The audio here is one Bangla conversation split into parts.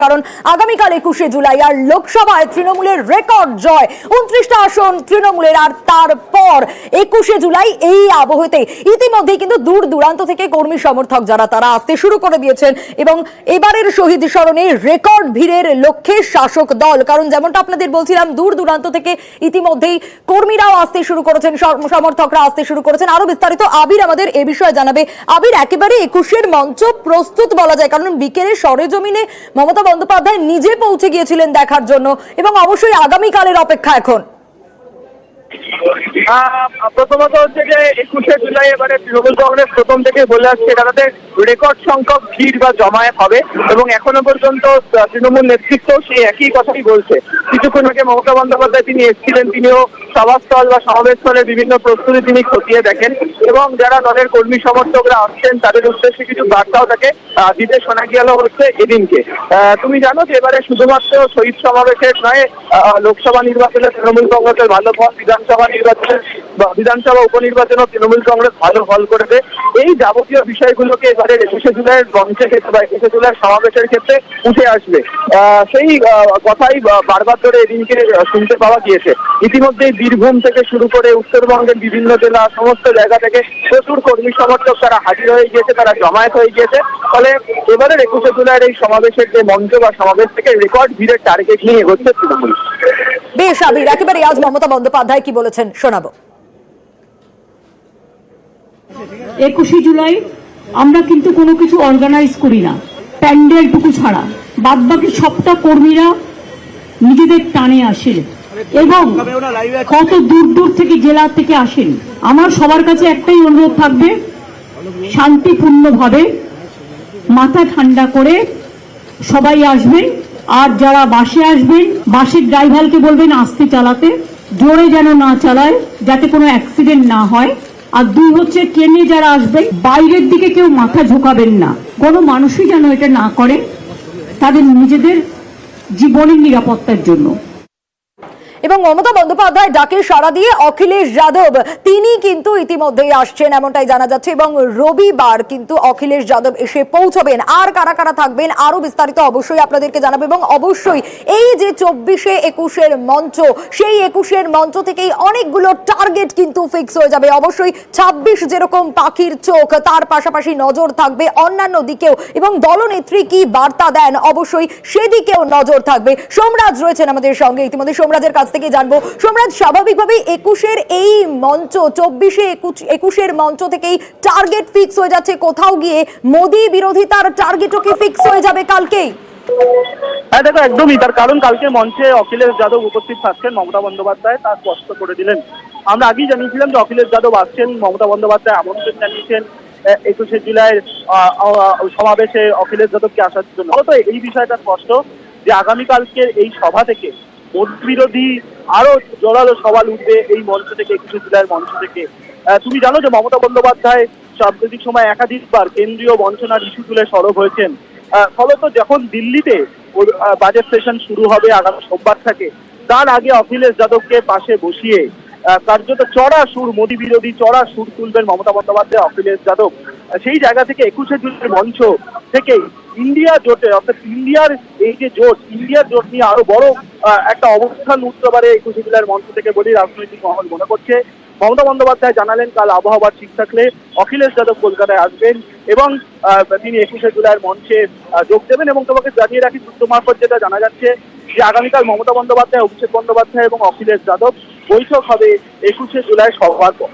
কারণ আগামীকাল 21শে জুলাই আর লোকসভায় তৃণমূলের রেকর্ড জয় 29টা আসন তৃণমূলের। আর তারপর 21শে জুলাই এই আবহতে ইতিমধ্যেই কিন্তু দূর দূরান্ত থেকে কর্মী সমর্থক যারা তারা আসতে শুরু করে দিয়েছেন এবং এবারের শহীদ স্মরণে রেকর্ড ভিড়ের লক্ষ্যে শাসক দল। কারণ যেমনটা আপনাদের বলছিলাম, দূর দূরান্ত থেকে ইতিমধ্যেই কর্মীরাও আসতে শুরু করেছেন, সমর্থকরা আসতে শুরু করেছেন। আরো বিস্তারিত আবির আমাদের এ বিষয়ে জানাবে। আবির, একেবারে 21শের মঞ্চ প্রস্তুত বলা যায়, কারণ বিকেলে সরেজমিনে মমতা বন্দ্যোপাধ্যায় নিজে পৌঁছে গিয়েছিলেন দেখার জন্য এবং অবশ্যই আগামীকালের অপেক্ষা এখন। প্রথমত হচ্ছে যে 21শে জুলাই এবারে তৃণমূল কংগ্রেস প্রথম থেকে বলে আসছে তাদের রেকর্ড সংখ্যক ভিড় বা জমায়েত হবে এবং এখনো পর্যন্ত তৃণমূল নেতৃত্ব সেই একই কথাই বলছে। কিছুক্ষণ আগে মমতা বন্দ্যোপাধ্যায় তিনি এসেছিলেন, তিনিও সভাস্থল বা সমাবেশস্থলের বিভিন্ন প্রস্তুতি তিনি খতিয়ে দেখেন এবং যারা দলের কর্মী সমর্থকরা আসছেন তাদের উদ্দেশ্যে কিছু বার্তাও তাকে দিতে শোনা গেল হচ্ছে এদিনকে। তুমি জানো যে এবারে শুধুমাত্র শহীদ সমাবেশের নয়, লোকসভা নির্বাচনে তৃণমূল কংগ্রেসের ভালো ফল, বিধানসভা উপনির্বাচনেও তৃণমূল কংগ্রেস ভালো ফল করেছে। এই যাবতীয় বিষয়গুলোকে এবারে 21শে জুলাইয়ের মঞ্চে ক্ষেত্রে বা 21শে জুলাইয়ের সমাবেশের ক্ষেত্রে উঠে আসবে, সেই কথাই বারবার ধরে এদিনকে শুনতে পাওয়া গিয়েছে। ইতিমধ্যেই বীরভূম থেকে শুরু করে উত্তরবঙ্গের বিভিন্ন জেলা সমস্ত জায়গা থেকে প্রচুর কর্মী সমর্থক তারা হাজির হয়ে গিয়েছে, তারা জমায়েত হয়ে গিয়েছে। ফলে এবারের 21শে জুলাইয়ের এই সমাবেশের যে মঞ্চ বা সমাবেশ থেকে রেকর্ড ভিড়ের টার্গেট নিয়ে এগোচ্ছে তৃণমূল। বেশ আবির, একেবারে আজ মমতা বন্দ্যোপাধ্যায় কি বলেছেন শোনাবো। 21শে জুলাই আমরা কিন্তু কোনো কিছু অর্গানাইজ করি না, প্যান্ডেলটুকু ছাড়া। বাদ বাকি সবটা কর্মীরা নিজেদের টানে আসেন এবং কত দূর দূর থেকে জেলা থেকে আসেন। আমার সবার কাছে একটাই অনুরোধ থাকবে, শান্তিপূর্ণভাবে মাথা ঠান্ডা করে সবাই আসবেন। আর যারা বাসে আসবেন, বাসের ড্রাইভারকে বলবেন আস্তে চালাতে, জোরে যেন না চালায়, যাতে কোনো অ্যাক্সিডেন্ট না হয়। আর দুই হচ্ছে, ট্রেনে যারা আসবেন বাইরের দিকে কেউ মাথা ঝোঁকাবেন না, কোনো মানুষই যেন এটা না করে, তাদের নিজেদের জীবনের নিরাপত্তার জন্য। এবং মমতা বন্দ্যোপাধ্যায় ডাকে সাড়া দিয়ে অখিলেশ যাদব তিনি কিন্তু ইতিমধ্যেই আসছেন এমনটাই জানা যাচ্ছে এবং রবিবার কিন্তু অখিলেশ যাদব এসে পৌঁছবেন। আর কারা কারা থাকবেন আরো বিস্তারিত অবশ্যই আপনাদেরকে জানাবো এবং অবশ্যই এই যে 24শে 21শের মঞ্চ, সেই 21শের মঞ্চ থেকেই অনেকগুলো টার্গেট কিন্তু ফিক্স হয়ে যাবে। অবশ্যই 26 যেরকম পাখির চোখ, তার পাশাপাশি নজর থাকবে অন্যান্য দিকেও এবং দলনেত্রী কি বার্তা দেন অবশ্যই সেদিকেও নজর থাকবে। সোমরাজ রয়েছেন আমাদের সঙ্গে, ইতিমধ্যে সোমরাজের কাছ থেকে জানবো। সোমরাজ, স্বাভাবিকভাবে 21শের এই মঞ্চ 24শে 21শের মঞ্চ থেকেই টার্গেট ফিক্স হয়ে যাচ্ছে, কোথাও গিয়ে মোদী বিরোধিতার টার্গেটও কি ফিক্স হয়ে যাবে কালকেই? হ্যাঁ দেখো, একদমই। তার কারণ কালকে মঞ্চে অখিলেশ যাদব উপস্থিত থাকছেন, মমতা বন্দ্যোপাধ্যায় তা স্পষ্ট করে দিলেন। আমরা আগেই জানিয়েছিলাম যে অখিলেশ যাদব আসছেন, মমতা বন্দ্যোপাধ্যায় আমন্ত্রণ জানিয়েছেন 21শে জুলাইয়ের সমাবেশে অখিলেশ যাদবকে আসার জন্য। তো এই বিষয়টা স্পষ্ট যে আগামীকালকে এই সভা থেকে মোদী বিরোধী আরো জোরালো সওয়াল উঠবে এই মঞ্চ থেকে, 21শে জুলাইয়ের মঞ্চ থেকে। তুমি জানো যে মমতা বন্দ্যোপাধ্যায় সাম্প্রতিক সময় একাধিকবার কেন্দ্রীয় বঞ্চনার ইস্যু তুলে সরব হয়েছেন। ফলত যখন দিল্লিতে বাজেট সেশন শুরু হবে আগামী সোমবার থেকে, তার আগে অখিলেশ যাদবকে পাশে বসিয়ে কার্যত চড়া সুর, মোদী বিরোধী চড়া সুর তুলবেন মমতা বন্দ্যোপাধ্যায়, অখিলেশ যাদব। সেই জায়গা থেকে 21শে জুলাইয়ের মঞ্চ থেকে ইন্ডিয়া জোটে, অর্থাৎ ইন্ডিয়ার এই যে জোট, ইন্ডিয়ার জোট নিয়ে আরো বড় একটা অবস্থান উঠতে পারে 21শে জুলাইয়ের মঞ্চ থেকে বলেই রাজনৈতিক মহল মনে করছে। মমতা বন্দ্যোপাধ্যায় জানালেন কাল আবহাওয়া ঠিক থাকলে অখিলেশ যাদব কলকাতায় আসবেন এবং তিনি 21শে জুলাইয়ের মঞ্চে যোগ দেবেন। এবং তোমাকে জানিয়ে রাখি, সূত্র মারফত যেটা জানা যাচ্ছে যে আগামীকাল মমতা বন্দ্যোপাধ্যায়, অভিষেক বন্দ্যোপাধ্যায় এবং অখিলেশ যাদব বৈঠক হবে 21শে জুলাই সভার পর।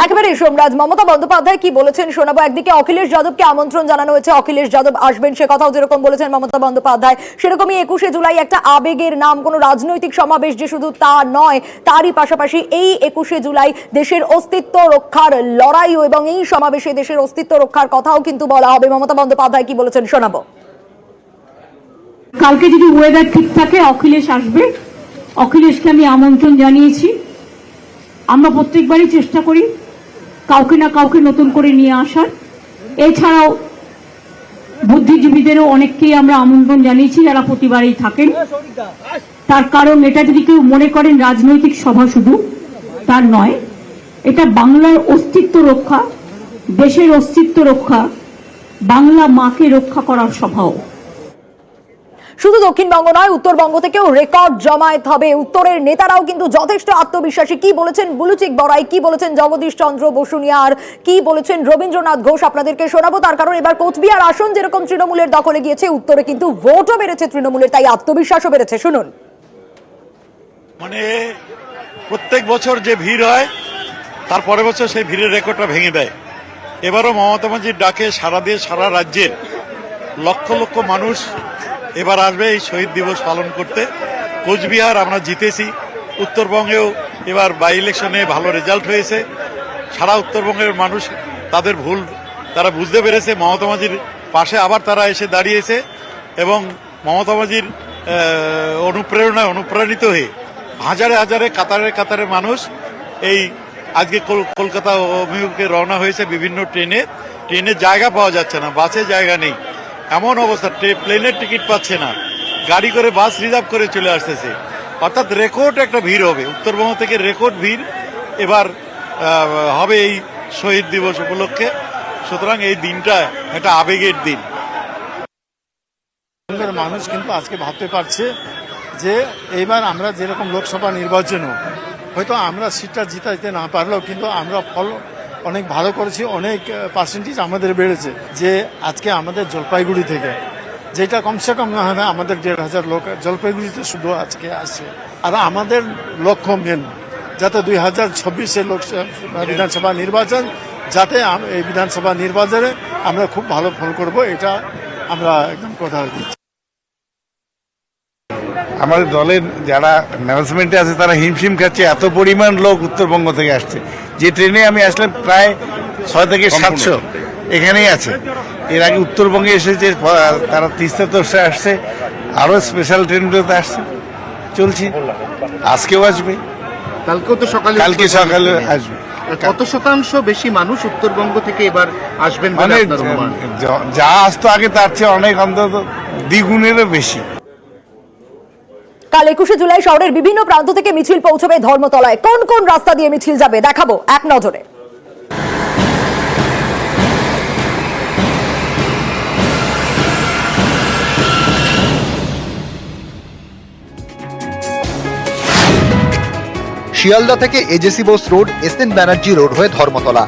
একেবারে সোমরাজ, মমতা বন্দ্যোপাধ্যায় কি বলেছেন শোনাবো। একদিকে অখিলেশ যাদবকে আমন্ত্রণ জানানো হয়েছে, অখিলেশ যাদব আসবেন, সে কথাও যেরকম বলেছেন মমতা বন্দ্যোপাধ্যায়, সেরকমই 21শে জুলাই একটা আবেগের নাম, কোনো রাজনৈতিক সমাবেশ যে শুধু তা নয়, তারই পাশাপাশি এই 21শে জুলাই দেশের অস্তিত্ব রক্ষার লড়াইও এবং এই সমাবেশে দেশের অস্তিত্ব রক্ষার কথাও কিন্তু বলা হবে। মমতা বন্দ্যোপাধ্যায় কি বলেছেন শোনাবো। কালকে যদি ওয়েদার ঠিক থাকে অখিলেশ আসবে, অখিলেশকে আমি আমন্ত্রণ জানিয়েছি। আমরা প্রত্যেকবারই চেষ্টা করি কাউকে না কাউকে নতুন করে নিয়ে আসার। এছাড়াও বুদ্ধিজীবীদেরও অনেককেই আমরা আমন্ত্রণ জানিয়েছি যারা প্রতিবারই থাকেন। তার কারণ এটা যদি কেউ মনে করেন রাজনৈতিক সভা, শুধু তার নয়, এটা বাংলার অস্তিত্ব রক্ষা, দেশের অস্তিত্ব রক্ষা, বাংলা মাকে রক্ষা করার সভাও। শুধু দক্ষিণবঙ্গ নয়, উত্তরবঙ্গ থেকেও রেকর্ড জমায়েত হবে। উত্তরের নেতারাও কিন্তু যথেষ্ট আত্মবিশ্বাসী। কি বলেছেন বুলুচিক বড়াই, কি বলেছেন জগদীশ চন্দ্র বসুনিয়া, আর কি বলেছেন রবীন্দ্রনাথ ঘোষ আপনাদেরকে শোনাবো। তার কারণ এবার কোচবিহার আসন যেরকম তৃণমূলের দখলে গিয়েছে, উত্তরে কিন্তু ভোটও বেড়েছে তৃণমূলের, তাই আত্মবিশ্বাসও বেড়েছে। শুনুন। মানে প্রত্যেক বছর যে ভিড় হয় তার পরের বছর সেই ভিড়ের রেকর্ডটা ভেঙে দেয়। এবারও মমতা ব্যানার্জির ডাকে সারা দিয়ে সারা রাজ্যের লক্ষ লক্ষ মানুষ এবার আসবে এই শহীদ দিবস পালন করতে। কোচবিহার আমরা জিতেছি, উত্তরবঙ্গেও এবার বাই ইলেকশনে ভালো রেজাল্ট হয়েছে। সারা উত্তরবঙ্গের মানুষ তাদের ভুল তারা বুঝতে পেরেছে, মমতা ব্যানার্জির পাশে আবার তারা এসে দাঁড়িয়েছে এবং মমতা ব্যানার্জির অনুপ্রেরণায় অনুপ্রাণিত হয়ে হাজারে হাজারে কাতারে কাতারে মানুষ এই আজকে কলকাতা অভিমুখে রওনা হয়েছে। বিভিন্ন ট্রেনে জায়গা পাওয়া যাচ্ছে না, বাসে জায়গা নেই, এমন অবস্থা, প্লেনের টিকিট পাচ্ছে না, গাড়ি করে বাস রিজার্ভ করে চলে আসতেছে। অর্থাৎ রেকর্ড একটা ভিড় হবে, উত্তরবঙ্গ থেকে রেকর্ড ভিড় এবার হবে এই শহীদ দিবস উপলক্ষে। সুতরাং এই দিনটা একটা আবেগের দিন। মানুষ কিন্তু আজকে ভাবতে পারছে যে এইবার আমরা যেরকম লোকসভা নির্বাচনও হয়তো আমরা সিটটা জিতাইতে না পারলেও কিন্তু আমরা ফল অনেক ভালো করেছি, অনেক পার্সেন্টেজ আমাদের বেড়েছে। যে আজকে আমাদের জলপাইগুড়ি থেকে যেটা কমসে কম না হবে আমাদের 1,500 লোক জলপাইগুড়িতে শুধু আজকে আসে। আর আমাদের লক্ষ্য মেন যাতে 2026-এর বিধানসভা নির্বাচন, যাতে এই বিধানসভা নির্বাচনে আমরা খুব ভালো ফল করব, এটা আমরা একদম কথা দিচ্ছি। আমাদের দলের যারা ম্যানেজমেন্টে আছে তারা হিমশিম খাচ্ছে, এত পরিমাণ লোক উত্তরবঙ্গ থেকে আসছে। যে ট্রেনে আমি আসলাম প্রায় 600 থেকে 700 এখানেই আছে। এর আগে উত্তরবঙ্গে এসেছে, তারা তিস্তা তোষে আসছে, আরও স্পেশাল ট্রেনগুলোতে আসছে, চলছে, আজকেও আসবে, কালকে সকালে আসবে। কত শতাংশ বেশি মানুষ উত্তরবঙ্গ থেকে এবার আসবেন মানে যা আসতো আগে তার চেয়ে অনেক, অন্তত দ্বিগুণেরও বেশি। কাল 21শে জুলাই শহরের বিভিন্ন প্রান্ত থেকে মিছিল পৌঁছবে ধর্মতলায়। কোন কোন রাস্তা দিয়ে মিছিল যাবে দেখাবো এক নজরে। শিয়ালদা থেকে AJC Bose road, SN Banerjee road হয়ে ধর্মতলা,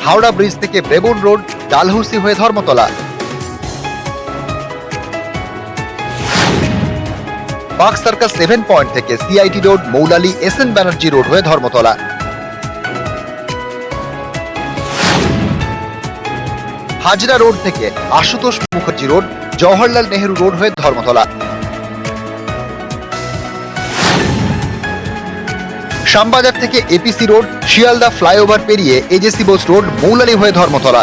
হাওড়া ব্রিজ থেকে ব্রেবন রোড, ডালহৌসি হয়ে ধর্মতলা, পার্ক সার্কাস 7 পয়েন্ট থেকে CIT road, Moulali, SN Banerjee road হয়ে ধর্মতলা, হাজরা রোড থেকে আশুতোষ মুখার্জি রোড, জওহরলাল নেহেরু রোড হয়ে ধর্মতলা, শ্যামবাজার থেকে এপিসি রোড, শিয়ালদা ফ্লাইওভার পেরিয়ে এজেসি বোস রোড, মৌলালি হয়ে ধর্মতলা,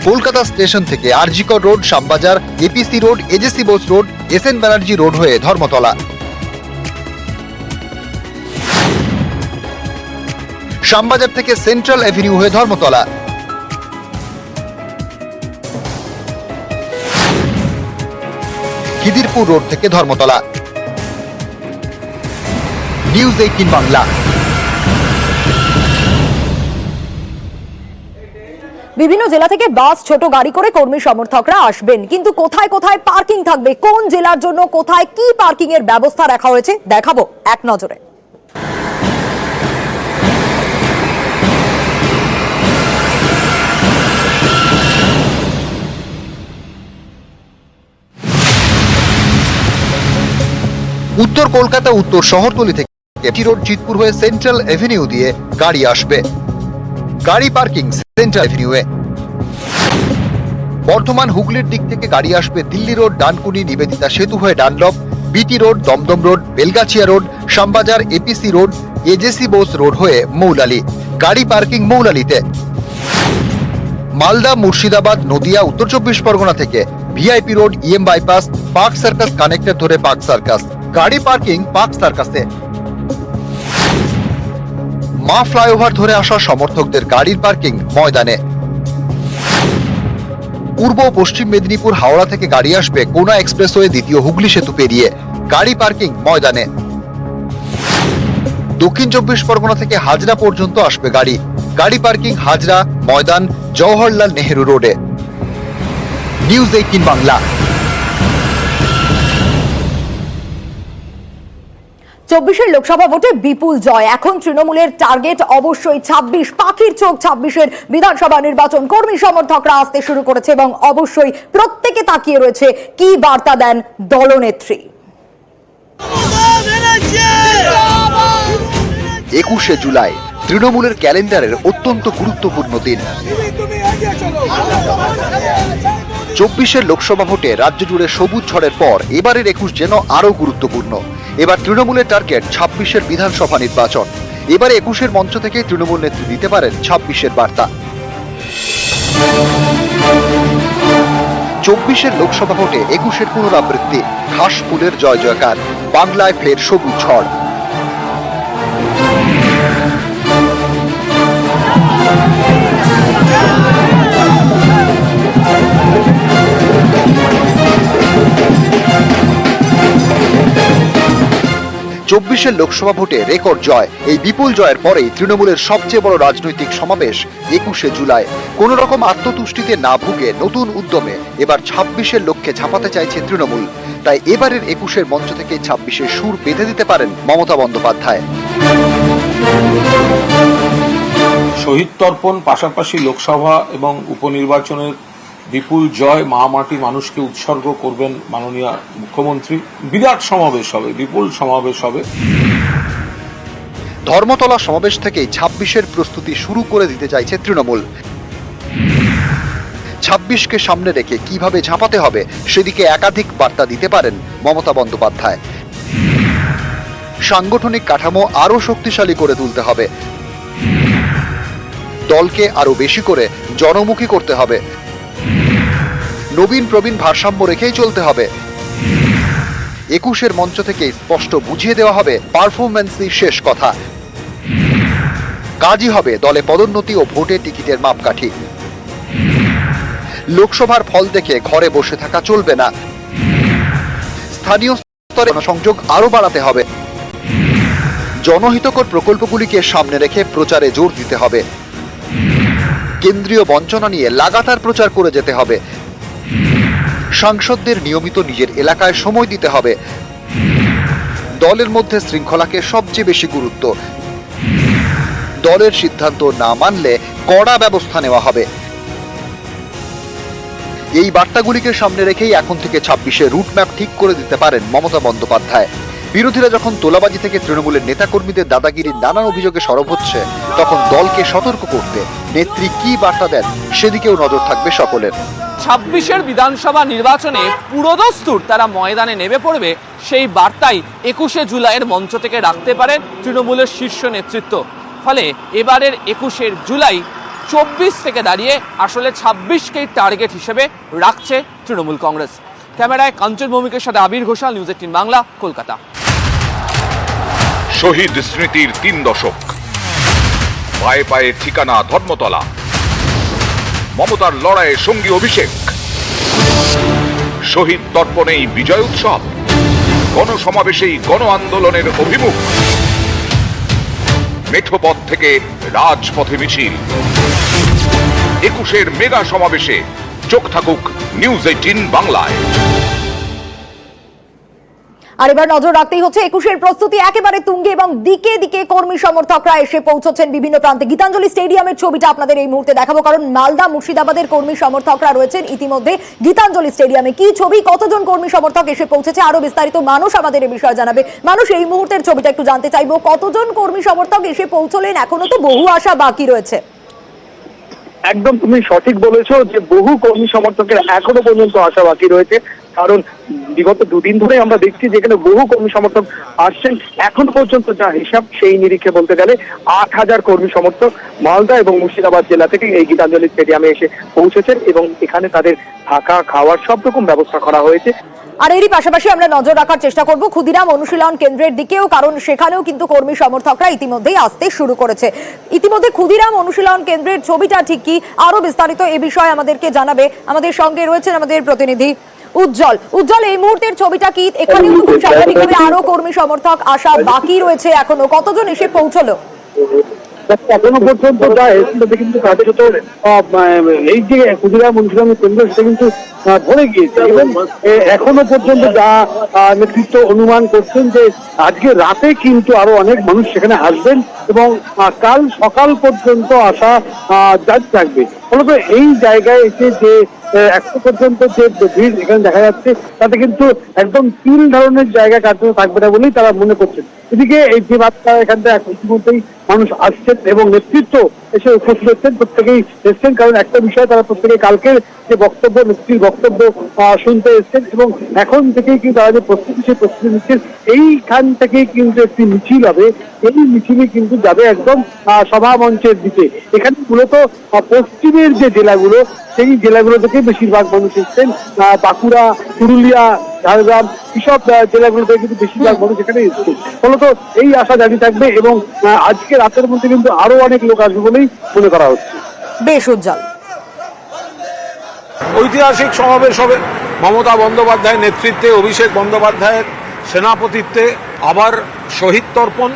কলকাতা স্টেশন থেকে RG Kar road, Shyambazar, APC road, AJC Bose road, SN Banerjee road হয়ে ধর্মতলা, শ্যামবাজার থেকে সেন্ট্রাল অ্যাভিনিউ হয়ে ধর্মতলা, খিদিরপুর রোড থেকে ধর্মতলা। নিউজ 18 বাংলা। বিভিন্ন জেলা থেকে বাস, ছোট গাড়ি করে কর্মী সমর্থকরা আসবেন, কিন্তু কোথায় কোথায় পার্কিং থাকবে, কোন জেলার জন্য কোথায় কি পার্কিং এর ব্যবস্থা রাখা হয়েছে দেখাবো এক নজরে। উত্তর কলকাতা উত্তর শহরতলি থেকে এটি রোড, জিতপুর হয়ে সেন্ট্রাল অ্যাভিনিউ দিয়ে গাড়ি আসবে। গাড়ি পার্কিং সেন্ট্রাল অ্যাভিনিউয়ে। বর্ধমান হুগলির দিক থেকে গাড়ি আসবে দিল্লি রোড, ডানকুনি, নিবেদিতা সেতু হয়ে Dunlop, BT road, Dumdum road, Belgachia road, Shyambazar, APC road, AJC Bose road হয়ে মৌলালি। গাড়ি পার্কিং মৌলালিতে। মালদা, মুর্শিদাবাদ, নদিয়া, উত্তর 24 পরগনা থেকে VIP road, EM bypass, park circus connector ধরে পার্ক সার্কাস। গাড়ি পার্কিং পার্ক সার্কাসে। মা ফ্লাইওভার ধরে আসা সমর্থকদের গাড়ির পার্কিং ময়দানে। পূর্ব ও পশ্চিম মেদিনীপুর, হাওড়া থেকে গাড়ি আসবে কোনা এক্সপ্রেসওয়ে দ্বিতীয় হুগলি সেতু পেরিয়ে। গাড়ি পার্কিং ময়দানে। দক্ষিণ 24 পরগনা থেকে হাজরা পর্যন্ত আসবে গাড়ি। গাড়ি পার্কিং হাজরা, ময়দান, জওহরলাল নেহেরু রোডে। নিউজ 18 বাংলা। 24 লোকসভা ভোটে বিপুল জয়। এখন তৃণমূলের টার্গেট অবশ্যই 26। পাখির চোখ 26-এর বিধানসভা নির্বাচন। কর্মী সমর্থকরা আসতে শুরু করেছে এবং অবশ্যই প্রত্যেকে তাকিয়ে রয়েছে কি বার্তা দেন দলনেত্রী। 21শে জুলাই তৃণমূলের ক্যালেন্ডারের অত্যন্ত গুরুত্বপূর্ণ দিন। 24-এর লোকসভা ভোটে রাজ্য জুড়ে সবুজ ঝড়ের পর এবারের 21 যেন আরো গুরুত্বপূর্ণ। এবার তৃণমূলের টার্গেট 26-এর বিধানসভা নির্বাচন। এবারে 21-এর মঞ্চ থেকে তৃণমূল নেত্রী দিতে পারেন 26-এর বার্তা। 24-এর লোকসভা ভোটে 21-এর পুনরাবৃত্তি, ঘাস ফুলের জয় জয়কার, বাংলায় ফের সবুজ ঝড়। চব্বিশের লোকসভা ভোটে রেকর্ড জয়। এই বিপুল জয়ের পরেই তৃণমূলের সবচেয়ে বড় রাজনৈতিক সমাবেশ 21শে জুলাই। কোন রকম আত্মতুষ্টিতে না ভুগে নতুন উদ্যমে এবার 26-এর লক্ষ্যে ঝাঁপাতে চাইছে তৃণমূল। তাই এবারের 21-এর মঞ্চ থেকে 26-এর সুর বেঁধে দিতে পারেন মমতা বন্দ্যোপাধ্যায়। শহীদ তর্পণ, পাশাপাশি লোকসভা এবং উপনির্বাচনের বিপুল জয়, মা মাটি মানুষকে উৎসর্গ করবেন মাননীয় মুখ্যমন্ত্রী। বিরাট সমাবেশ হবে, বিপুল সমাবেশ হবে। ধর্মতলা সমাবেশ থেকেই 26-এর প্রস্তুতি শুরু করে দিতে চাইছে তৃণমূল। 26কে সামনে রেখে কিভাবে ঝাঁপাতে হবে সেদিকে একাধিক বার্তা দিতে পারেন মমতা বন্দ্যোপাধ্যায়। সাংগঠনিক কাঠামো আরো শক্তিশালী করে তুলতে হবে, দলকে আরো বেশি করে জনমুখী করতে হবে, নবীন প্রবীণ ভারসাম্য রেখেই চলতে হবে। 21-এর মঞ্চ থেকে স্পষ্ট বুঝিয়ে দেওয়া হবে পারফরম্যান্সই শেষ কথা। কাজই হবে দলে পদোন্নতি ও ভোটে টিকিটের মাপকাঠি। লোকসভার ফল দেখে ঘরে বসে থাকা চলবে না, স্থানীয় স্তরে সংযোগ আরো বাড়াতে হবে। জনহিতকর প্রকল্পগুলিকে সামনে রেখে প্রচারে জোর দিতে হবে। কেন্দ্রীয় বঞ্চনা নিয়ে লাগাতার প্রচার করে যেতে হবে। সাংসদদের নিয়মিত নিজের এলাকায় সময় দিতে হবে। দলের মধ্যে শৃঙ্খলাকে সবচেয়ে বেশি গুরুত্ব। দলের সিদ্ধান্ত না মানলে কড়া ব্যবস্থা নেওয়া হবে। এই বার্তাগুলিকে সামনে রেখেই এখন থেকে 26-এ রুটম্যাপ ঠিক করে দিতে পারেন মমতা বন্দ্যোপাধ্যায়। বিরোধীরা যখন তোলাবাজি থেকে তৃণমূলের নেতাকর্মীদের দাদাগিরির নানান অভিযোগে সরব হচ্ছে, তখন দলকে সতর্ক করতে নেত্রী কি বার্তা দেন সেদিকেও নজর থাকবে সকলের। 26-এর বিধানসভা নির্বাচনে পুরোদস্তুর তারা ময়দানে নেমে পড়বে, সেই বার্তাই 21শে জুলাইয়ের মঞ্চ থেকে রাখতে পারেন তৃণমূলের শীর্ষ নেতৃত্ব। ফলে এবারের 21শে জুলাই 24 থেকে দাঁড়িয়ে আসলে 26কেই টার্গেট হিসেবে রাখছে তৃণমূল কংগ্রেস। ক্যামেরায় কাঞ্চন ভৌমিকের সাথে আবির ঘোষাল, নিউজ 18 বাংলা, কলকাতা। শহীদ স্মৃতির 3 দশক, পায়ে পায়ে ঠিকানা ধর্মতলা। মমতার লড়াইয়ে সঙ্গী অভিষেক, শহীদ তর্পণেই বিজয় উৎসব, গণসমাবেশেই গণ আন্দোলনের অভিমুখ, মেঠোপথ থেকে রাজপথে মিছিল। 21-এর মেগা সমাবেশে চোখ থাকুক নিউজ 18 বাংলায়। আর এবার নজর রাখতেই হচ্ছে 21-এর প্রস্তুতি একেবারে তুঙ্গে এবং দিকে দিকে কর্মী সমর্থকরা এসে পৌঁছচ্ছেন বিভিন্ন প্রান্তে। গীতাঞ্জলি স্টেডিয়ামের ছবিটা আপনাদের এই মুহূর্তে দেখাবো, কারণ মালদা মুর্শিদাবাদের কর্মী সমর্থকরা রয়েছেন ইতিমধ্যে গীতাঞ্জলি স্টেডিয়ামে। কি ছবি, কতজন কর্মী সমর্থক এসে পৌঁছেছে, আরো বিস্তারিত মানুষ আমাদের এই বিষয়ে জানাবে। মানুষ, এই মুহূর্তের ছবিটা একটু জানতে চাইবো, কতজন কর্মী সমর্থক এসে পৌঁছলেন? এখনো তো বহু আশা বাকি রয়েছে। একদম তুমি সঠিক বলেছো যে বহু কর্মী সমর্থকের এখনো পর্যন্ত আশা বাকি রয়েছে, কারণ বিগত দুদিন ধরে আমরা দেখছি যেখানে বহু কর্মী সমর্থক আসছেন। এখন পর্যন্ত যা হিসাব সেই নিরিখে বলতে গেলে 8000 কর্মী সমর্থক মালদা এবং মুর্শিদাবাদ জেলা থেকে এই গীতাঞ্জলি স্টেডিয়ামে এসে পৌঁছেছেন এবং এখানে তাদের থাকা খাওয়ার সব রকম ব্যবস্থা করা হয়েছে। আর এরই পাশাপাশি আমরা নজর রাখার চেষ্টা করব ক্ষুদিরাম অনুশীলন কেন্দ্রের দিকেও, কারণ সেখানেও কিন্তু কর্মী সমর্থকরা ইতিমধ্যেই আসতে শুরু করেছে। ইতিমধ্যে ক্ষুদিরাম অনুশীলন কেন্দ্রের ছবিটা ঠিক কি, আরো বিস্তারিত এ বিষয়ে আমাদেরকে জানাবে। আমাদের সঙ্গে রয়েছেন আমাদের প্রতিনিধি উজ্জ্বল এই মুহূর্তের ছবিটা কি? এখানেও তো খুব স্বাভাবিকভাবে আরো কর্মী সমর্থক আসা বাকি রয়েছে, এখনো কতজন এসে পৌঁছলো? এখনো পর্যন্ত যা এসেছে কিন্তু কার্যত এই যে ক্ষুদিরাম অনুশীলনের কেন্দ্র সেটা কিন্তু ভরে গিয়েছে এবং এখনো পর্যন্ত যা নেতৃত্ব অনুমান করছেন যে আজকে রাতে কিন্তু আরো অনেক মানুষ সেখানে আসবেন এবং কাল সকাল পর্যন্ত আসা জারি থাকবে। ফলত এই জায়গায় এসে যে এখন পর্যন্ত যে ভিড় এখানে দেখা যাচ্ছে তাতে কিন্তু একদম তিল ধরনের জায়গা কার্যত থাকবে না বলেই তারা মনে করছেন। এদিকে এই যে বার্তা এখান থেকে ইতিমধ্যেই মানুষ আসছেন এবং নেতৃত্ব এসে উপস্থিত হচ্ছেন, প্রত্যেকেই এসছেন, কারণ একটা বিষয় তারা প্রত্যেকে কালকের যে বক্তব্য নেত্রীর বক্তব্য শুনতে এসছেন এবং এখন থেকেই কিন্তু তারা যে প্রস্তুতি সেই প্রস্তুতি নিচ্ছেন। এইখান থেকেই কিন্তু একটি মিছিল হবে, এই মিছিলে কিন্তু যাবে একদম সভা মঞ্চের দিকে। এখানে মূলত পশ্চিমের যে জেলাগুলো সেই জেলাগুলো থেকে বেশিরভাগ মানুষ এসছেন, বাঁকুড়া, পুরুলিয়া, ঝাড়গ্রাম এসব জেলাগুলো থেকে কিন্তু বেশিরভাগ মানুষ এখানে এসছে। ফলত এই আশা জারি থাকবে এবং আজকে রাতের মধ্যে কিন্তু আরো অনেক লোক আসবে বলেই মনে করা হচ্ছে। বেশ উজ্জ্বল, ঐতিহাসিক সমাবেশ হবে মমতা বন্দ্যোপাধ্যায়ের নেতৃত্বে, অভিষেক বন্দ্যোপাধ্যায়ের সেনাপতিত্বে। আবার শহীদ তর্পণ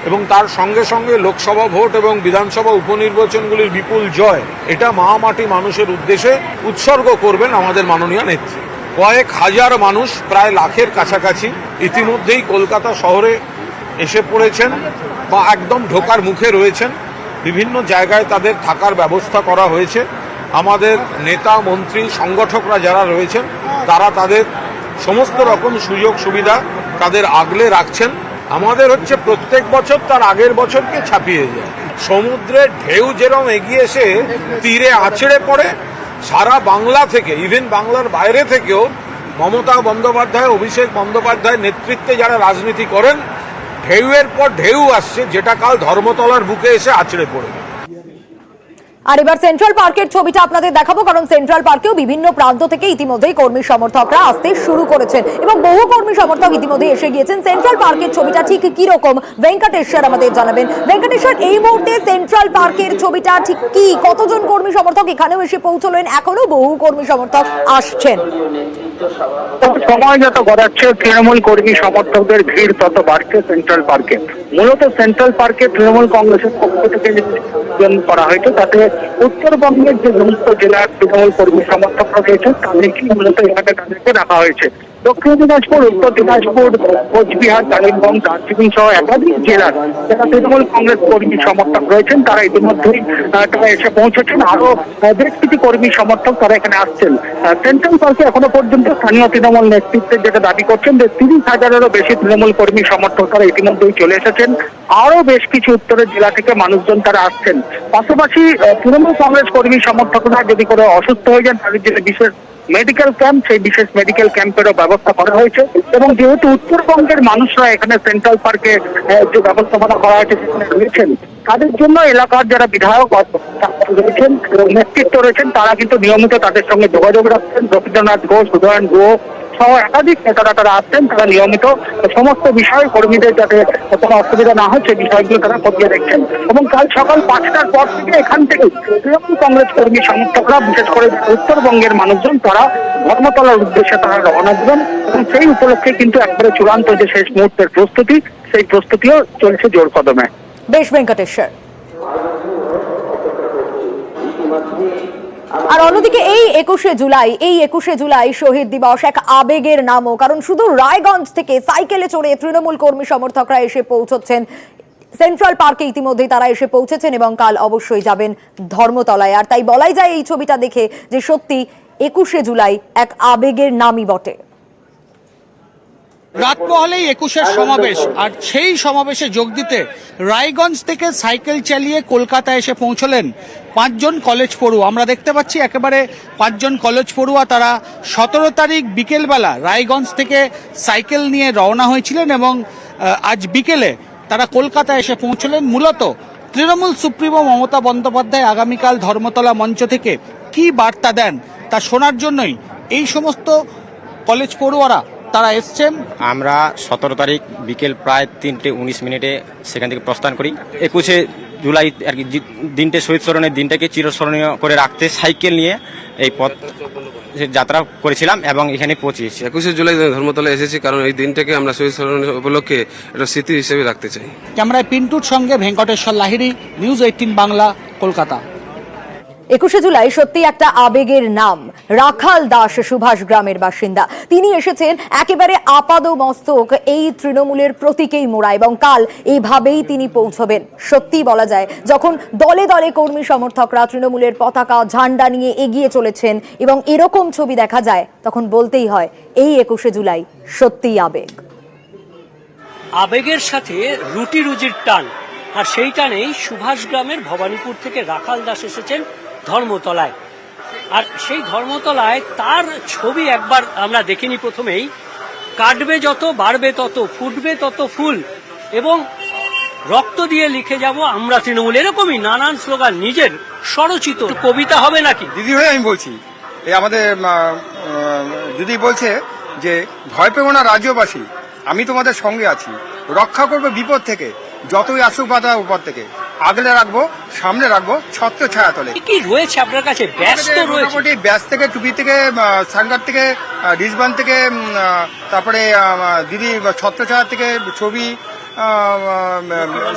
এবং তার সঙ্গে সঙ্গে লোকসভা ভোট এবং বিধানসভা উপনির্বাচনগুলির বিপুল জয়, এটা মহামাটি মানুষের উদ্দেশ্যে উৎসর্গ করবেন আমাদের মাননীয় নেত্রী। কয়েক হাজার মানুষ, প্রায় লাখের কাছাকাছি ইতিমধ্যেই কলকাতা শহরে এসে পড়েছেন বা একদম ঢোকার মুখে রয়েছেন। বিভিন্ন জায়গায় তাদের থাকার ব্যবস্থা করা হয়েছে। আমাদের নেতা, মন্ত্রী, সংগঠকরা যারা রয়েছেন তারা তাদের সমস্ত রকম সুযোগ সুবিধা তাদের আগলে রাখছেন। আমাদের হচ্ছে প্রত্যেক বছর তার আগের বছরকে ছাপিয়ে যায়। সমুদ্রের ঢেউ যেরকম এগিয়ে এসে তীরে আছড়ে পড়ে, সারা বাংলা থেকে, ইভেন বাংলার বাইরে থেকেও মমতা বন্দ্যোপাধ্যায়, অভিষেক বন্দ্যোপাধ্যায়ের নেতৃত্বে যারা রাজনীতি করেন, ঢেউয়ের পর ঢেউ আসছে, যেটা কাল ধর্মতলার বুকে এসে আছড়ে পড়বে। আর এবার সেন্ট্রাল পার্কের ছবিটা আপনাদের দেখাবো, কারণ সেন্ট্রাল পার্কেও বিভিন্ন প্রান্ত থেকে ইতিমধ্যেই কর্মী সমর্থকরা আসতে শুরু করেছেন এবং বহু কর্মী সমর্থক ইতিমধ্যে এসে গিয়েছেন। সেন্ট্রাল পার্কের ছবিটা ঠিক কি রকম ভেঙ্কটেশ্বর আমাদের জানাবেন। ভেঙ্কটেশ্বর, এই মুহূর্তে সেন্ট্রাল পার্কের ছবিটা ঠিক কি? কতজন কর্মী সমর্থক এখানেও এসে পৌঁছলেন? এখনো বহু কর্মী সমর্থক আসছেন। সময় যত গড়াচ্ছে তৃণমূল কর্মী সমর্থকদের ভিড় তত বাড়ছে সেন্ট্রাল পার্কে। মূলত সেন্ট্রাল পার্কে তৃণমূল কংগ্রেসের পক্ষ থেকে করা হয়েছে, তাতে উত্তরবঙ্গের যে সমস্ত জেলার তৃণমূল কর্মী সমর্থকরা রয়েছে তাদেরকেই মূলত এখানে তাদেরকে রাখা হয়েছে। দক্ষিণ দিনাজপুর, উত্তর দিনাজপুর, কোচবিহার, কালিম্পং, দার্জিলিং সহ একাধিক জেলার যারা তৃণমূল কংগ্রেস কর্মী সমর্থক রয়েছেন তারা ইতিমধ্যেই তারা এসে পৌঁছেছেন। আরো বেশ কিছু কর্মী সমর্থক তারা এখানে আসছেন। সেন্ট্রাল পার্কে এখনো পর্যন্ত স্থানীয় তৃণমূল নেতৃত্বের যেটা দাবি করছেন যে 30,000-এরও বেশি তৃণমূল কর্মী সমর্থক তারা ইতিমধ্যেই চলে এসেছেন। আরো বেশ কিছু উত্তরের জেলা থেকে মানুষজন তারা আসছেন। পাশাপাশি তৃণমূল কংগ্রেস কর্মী সমর্থকরা যদি করে অসুস্থ হয়ে যান তাদের জন্য বিশেষ মেডিকেল ক্যাম্প, সেই বিশেষ মেডিকেল ক্যাম্পেরও ব্যবস্থা করা হয়েছে। এবং যেহেতু উত্তরবঙ্গের মানুষরা এখানে সেন্ট্রাল পার্কে যে ব্যবস্থাপনা করা হয়েছে সেখানে রয়েছেন, তাদের জন্য এলাকার যারা বিধায়ক রয়েছেন, নেতৃত্ব রয়েছেন, তারা কিন্তু নিয়মিত তাদের সঙ্গে যোগাযোগ রাখছেন। রবীন্দ্রনাথ ঘোষ, উদয়ন গুহ সহ একাধিক নেতারা তারা আসছেন। তারা নিয়মিত সমস্ত বিষয় কর্মীদের যাতে কোনো অসুবিধা না হয় সেই বিষয়গুলো তারা খতিয়ে দেখছেন। এবং কাল সকাল 5টার পর থেকে এখান থেকে তৃণমূল কংগ্রেস কর্মী সমর্থকরা, বিশেষ করে উত্তরবঙ্গের মানুষজন, তারা ধর্মতলার উদ্দেশ্যে তারা রওনা দেবেন এবং সেই উপলক্ষে কিন্তু একবারে চূড়ান্ত যে শেষ মুহূর্তের প্রস্তুতি, সেই প্রস্তুতিও চলছে জোর কদমে। বেশ ভেঙ্কটেশ্বর। আর অন্যদিকে এই 21শে জুলাই শহীদ দিবস এক আবেগের নামও, কারণ শুধু রায়গঞ্জ থেকে সাইকেলে চড়ে তৃণমূল কর্মী সমর্থকরা এসে পৌঁছচ্ছেন সেন্ট্রাল পার্কে। ইতিমধ্যেই তারা এসে পৌঁছেছেন এবং কাল অবশ্যই যাবেন ধর্মতলায়। আর তাই বলাই যায় এই ছবিটা দেখে যে সত্যি 21শে জুলাই এক আবেগের নামই বটে। রাত পোহালেই 21-এর সমাবেশ, আর সেই সমাবেশে যোগ দিতে রায়গঞ্জ থেকে সাইকেল চালিয়ে কলকাতায় এসে পৌঁছলেন 5 জন কলেজ পড়ুয়া। আমরা দেখতে পাচ্ছি একেবারে 5 জন কলেজ পড়ুয়া, তারা 17 তারিখ বিকেলবেলা রায়গঞ্জ থেকে সাইকেল নিয়ে রওনা হয়েছিলেন এবং আজ বিকেলে তারা কলকাতায় এসে পৌঁছলেন। মূলত তৃণমূল সুপ্রিমো মমতা বন্দ্যোপাধ্যায় আগামীকাল ধর্মতলা মঞ্চ থেকে কি বার্তা দেন তা শোনার জন্যই এই সমস্ত কলেজ পড়ুয়ারা তারা এসছেন। আমরা 17 তারিখ বিকেল প্রায় 3:19 সেখান থেকে প্রস্থান করি। 21শে জুলাই আর কি দিনটা শহীদ স্মরণের দিনটাকে চিরস্মরণীয় করে রাখতে সাইকেল নিয়ে এই পথ যাত্রা করেছিলাম এবং এখানে পৌঁছেছি। 21শে জুলাই ধর্মতলা এসেছি কারণ এই দিনটাকে আমরা শহীদ স্মরণ উপলক্ষে একটা স্মৃতি হিসেবে রাখতে চাই। ক্যামেরায় পিন্টুর সঙ্গে ভেঙ্কটেশ্বর লাহিড়ী, নিউজ 18 বাংলা, কলকাতা। 21শে জুলাই সত্যি একটা আবেগের নাম। রাখাল দাস সুভাষ গ্রামের বাসিন্দা, তিনি এসেছেন একেবারে আপাদমস্তক এই তৃণমূলের প্রতীকেই মোড়া এবং কাল এইভাবেই তিনি পৌঁছবেন। সত্যি বলা যায়, যখন দলে দলে কর্মী সমর্থকরা তৃণমূলের পতাকা ঝান্ডা নিয়ে এগিয়ে চলেছেন এবং এরকম ছবি দেখা যায়, তখন বলতেই হয় এই 21শে জুলাই সত্যিই আবেগ। আবেগের সাথে রুটি রুজির টান, আর সেই টানেই সুভাষ গ্রামের ভবানীপুর থেকে রাখাল দাস এসেছেন ধর্মতলায়। আর সেই ধর্মতলায় তার ছবি একবার আমরা দেখিনি। প্রথমেই কাটবে যত বাড়বে তত, ফুটবে তত ফুল, এবং রক্ত দিয়ে লিখে যাব আমরা তৃণমূল, এরকমই নানান স্লোগান, নিজের স্বরচিত কবিতা হবে নাকি। দিদি হয়ে আমি বলছি, এই আমাদের দিদি বলছে যে ভয় পেও না রাজ্যবাসী, আমি তোমাদের সঙ্গে আছি, রক্ষা করবো বিপদ থেকে, যতই আসুক বাধা উপর থেকে, আগলে রাখবো সামনে রাখবো ছত্র ছায়া তলে। কি রয়েছে আপনার কাছে? ব্যস্ত রয়েছে মোটামুটি ব্যাস থেকে, টুপি থেকে, সাঙ্গার থেকে, রিজবান থেকে, তারপরে দিদি ছত্র ছায়া থেকে ছবি,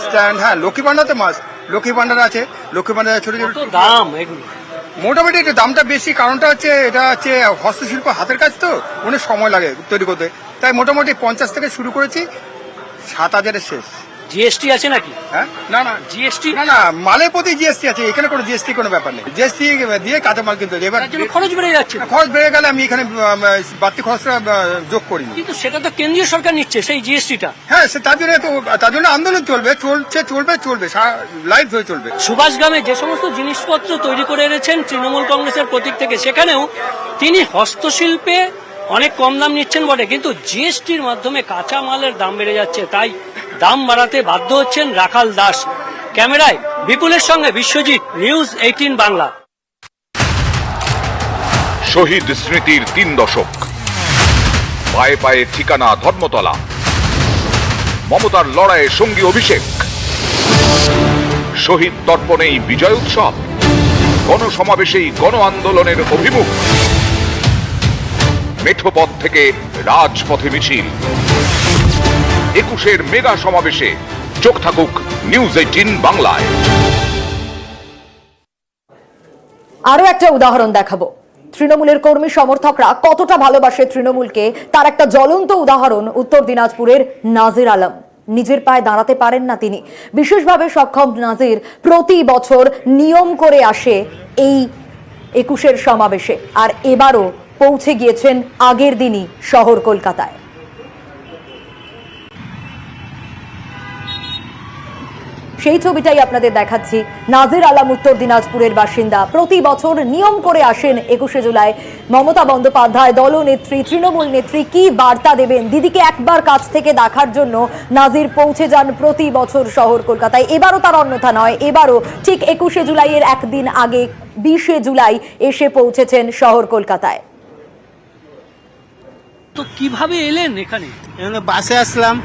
স্ট্যান্ড, হ্যাঁ লক্ষ্মী ভান্ডার তো মাস্ট, লক্ষ্মী ভান্ডার আছে, লক্ষ্মী ভান্ডার ছোট ছোট দাম এগুলো মোটামুটি একটু দামটা বেশি, কারণটা হচ্ছে এটা হচ্ছে হস্তশিল্প, হাতের কাজ তো অনেক সময় লাগে তৈরি করতে, তাই মোটামুটি 50 থেকে শুরু করেছি, 7000-এর শেষ। জিএসটি আছে নাকি? হ্যাঁ, না না জিএসটি না না, মালের প্রতি জিএসটি আছে, এখানে কোনো জিএসটি কোনো ব্যাপার নেই, জিএসটি দিয়ে কাঁচামাল কিনতে হবে। এবার খরচ বেড়ে যাচ্ছে, খরচ বেড়ে গেলে আমি এখানে বাড়তি খরচটা যোগ করিনি। কিন্তু সেটা তো কেন্দ্রীয় সরকার নিচ্ছে সেই জিএসটিটা। হ্যাঁ, সে তার জন্য আন্দোলন চলবে, চলবে লাইভ হয়ে চলবে। সুভাষ গ্রামে যে সমস্ত জিনিসপত্র তৈরি করে এনেছেন তৃণমূল কংগ্রেসের প্রতীক থেকে, সেখানেও তিনি হস্তশিল্পে অনেক কম দাম নিচ্ছেন বটে, কিন্তু জিএসটির মাধ্যমে কাঁচা মালের দাম বেড়ে যাচ্ছে, তাই দাম বাড়াতে বাধ্য হচ্ছেন রাখাল দাস। ক্যামেরায় বিপুলের সঙ্গে বিশ্বজিৎ, নিউজ 18 বাংলা। শহীদ স্মৃতির 3 দশক, পায়ে পায়ে ঠিকানা ধর্মতলা, মমতার লড়াইয়ে সঙ্গী অভিষেক, শহীদ তর্পণেই বিজয় উৎসব, গণসমাবেশেই গণ আন্দোলনের অভিমুখ, মেঠোপথ থেকে রাজপথে মিছিল, 21-এর মেগা সমাবেশে চোখ থাকুক নিউজ 18 বাংলায়। আরো একটা উদাহরণ দেখাবো, তৃণমূলের কর্মী সমর্থকরা কতটা ভালোবাসে তৃণমূলকে তার একটা জ্বলন্ত উদাহরণ উত্তর দিনাজপুরের নাজির আলম। নিজের পায়ে দাঁড়াতে পারেন না তিনি, বিশেষভাবে সক্ষম নাজির প্রতি বছর নিয়ম করে আসে এই 21-এর সমাবেশে, আর এবারও পৌঁছে গিয়েছেন আগের দিনই শহর কলকাতায়। সেই ছবিটাই আপনাদের দেখাচ্ছি। নাজির আলম উত্তর দিনাজপুরের বাসিন্দা, প্রতি বছর নিয়ম করে আসেন 21শে জুলাই। মমতা বন্দ্যোপাধ্যায়, দলনেত্রী, তৃণমূল নেত্রী কি বার্তা দেবেন, দিদিকে একবার কাছ থেকে দেখার জন্য নাজির পৌঁছে যান প্রতি বছর শহর কলকাতায়। এবারও তার অন্যথা নয়, এবারও ঠিক 21শে জুলাইয়ের একদিন আগে 20শে জুলাই এসে পৌঁছেছেন শহর কলকাতায়। তো কিভাবে এলেন এখানে? বাসে আসলাম,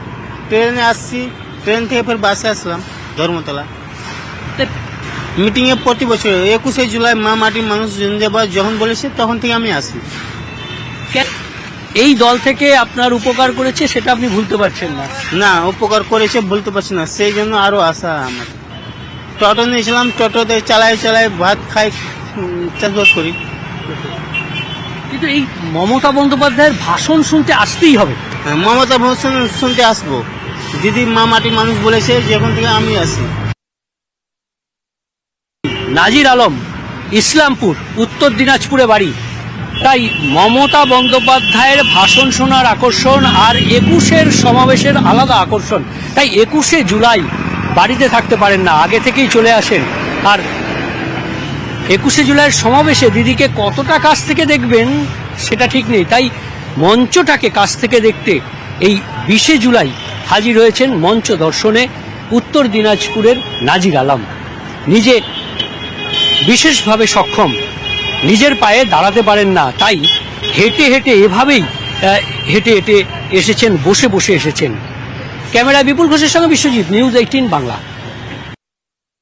ট্রেনে আসছি, ট্রেন থেকে ফের বাসে আসলাম ধর্মতলা। মিটিং এ প্রতি বছর 21শে জুলাই মা মাটির মানুষ জিন্দাবাদ যখন বলেছে তখন থেকে আমি আসি। এই দল থেকে আপনার উপকার করেছে সেটা আপনি ভুলতে পারছেন না? না, উপকার করেছে ভুলতে পারছি না, সেই জন্য আরো আশা আমার। টোটো নিয়েছিলাম, টোটোতে চালাই ভাত খাই, চাষবাস করি। কিন্তু এই মমতা বন্দ্যোপাধ্যায়ের ভাষণ শুনতে আসতেই হবে। মমতা ভাষণ শুনতে আসবো, দিদি মা মাটির মানুষ বলেছে যখন থেকে আমি আসি। নাজির আলম, ইসলামপুর, উত্তর দিনাজপুরে বাড়ি, তাই মমতা বন্দ্যোপাধ্যায়ের ভাষণ শোনার আকর্ষণ আর 21-এর সমাবেশের আলাদা আকর্ষণ। তাই 21শে জুলাই বাড়িতে থাকতে পারেন না, আগে থেকেই চলে আসেন। আর 21শে জুলাইয়ের সমাবেশে দিদিকে কতটা কাছ থেকে দেখবেন সেটা ঠিক নেই, তাই মঞ্চটাকে কাছ থেকে দেখতে এই 20শে জুলাই হাজির হয়েছেন মঞ্চ দর্শনে উত্তর দিনাজপুরের নাজির আলম। নিজে বিশেষভাবে সক্ষম, নিজের পায়ে দাঁড়াতে পারেন না, তাই হেঁটে হেঁটে এভাবেই হেঁটে হেঁটে এসেছেন, বসে বসে এসেছেন। ক্যামেরায় বিপুল ঘোষের সঙ্গে বিশ্বজিৎ, নিউজ 18 বাংলা।